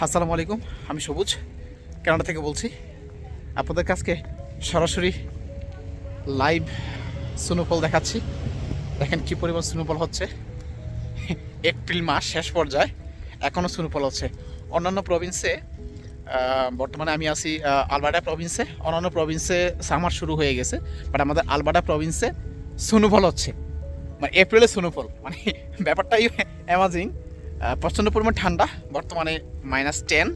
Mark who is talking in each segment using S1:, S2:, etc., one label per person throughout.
S1: আসসালামু আলাইকুম। আমি সবুজ কানাডা থেকে বলছি। আপনাদের কাছকে সরাসরি লাইভ স্নোফল দেখাচ্ছি। দেখেন কি পরিমাণ স্নোফল হচ্ছে। এপ্রিল মাস শেষ পর্যায়ে এখনও স্নোফল হচ্ছে। অন্যান্য প্রভিন্সে বর্তমানে আমি আছি আলবার্টা প্রভিন্সে। অন্যান্য প্রভিন্সে সামার শুরু হয়ে গেছে, বাট আমাদের আলবার্টা প্রভিন্সে স্নোফল হচ্ছে, মানে এপ্রিলে স্নোফল, মানে ব্যাপারটাই অ্যামাজিং। প্রচণ্ড পরিমাণ ঠান্ডা, বর্তমানে -10।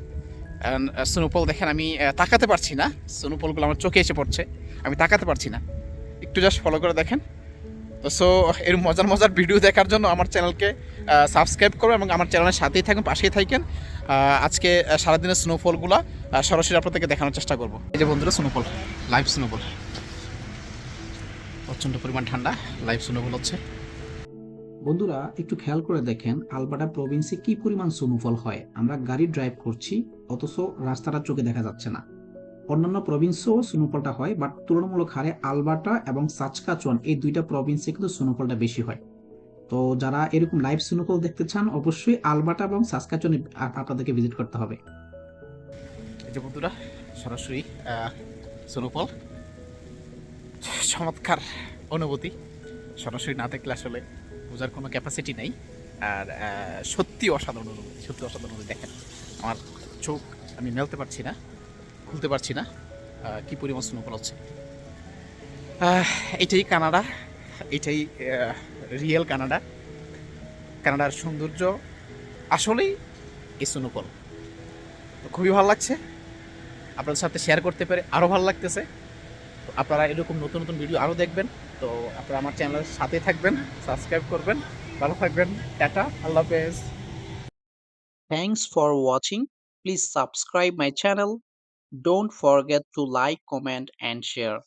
S1: স্নোফল দেখেন, আমি তাকাতে পারছি না। স্নোফলগুলো আমার চোখে এসে পড়ছে, আমি তাকাতে পারছি না। একটু জাস্ট ফলো করে দেখেন। তো সো এর মজার মজার ভিডিও দেখার জন্য আমার চ্যানেলকে সাবস্ক্রাইব করবেন এবং আমার চ্যানেলের সাথেই থাকবেন, পাশেই থাকেন। আজকে সারাদিনের স্নোফলগুলো সরাসরি আপনাদেরকে দেখানোর চেষ্টা করব। এই যে বন্ধুরা, স্নোফল, লাইভ স্নোফল, প্রচণ্ড পরিমাণ ঠান্ডা, লাইভ স্নোফল হচ্ছে।
S2: বন্ধুরা একটু খেয়াল করে দেখেন আলবার্টা প্রভিন্সে কি পরিমাণ স্নোফল হয়। আমরা গাড়ি ড্রাইভ করছি অথচ রাস্তাটা চোখে দেখা যাচ্ছে না। অন্যান্য প্রভিন্সেও স্নোফলটা হয়, বাট তুলনামূলক হারে আলবার্টা এবং সাসকাচুয়ান এই দুইটা প্রভিন্সে কিন্তু স্নোফলটা বেশি হয়। তো যারা এরকম লাইভ স্নোফল দেখতে চান অবশ্যই আলবার্টা এবং সাসকাচুয়ান আপনাদেরকে ভিজিট করতে হবে।
S1: এই যে বন্ধুরা, সরাসরি স্নোফল, চমৎকার অনুভূতি। সরাসরি না দেখলে আসলে বোঝার কোনো ক্যাপাসিটি নেই। আর সত্যি অসাধারণ অনুভূতি, সত্যি অসাধারণ অনুভূতি। দেখেন, আমার চোখ আমি মেলতে পারছি না, খুলতে পারছি না, কি পরিমাণ স্নোফল হচ্ছে। এটাই কানাডা, এটাই রিয়েল কানাডা। কানাডার সৌন্দর্য আসলেই এই স্নোফল। তো খুবই ভালো লাগছে, আপনাদের সাথে শেয়ার করতে পেরে আরও ভালো লাগতেছে। তো আপনারা এরকম নতুন নতুন ভিডিও আরও দেখবেন, তো আপনারা আমার চ্যানেলের সাথে থাকবেন, সাবস্ক্রাইব করবেন। ভালো থাকবেন, টাটা, আল্লাহ হাফেজ।
S3: Thanks for watching. Please subscribe my channel. Don't forget to like, comment and share.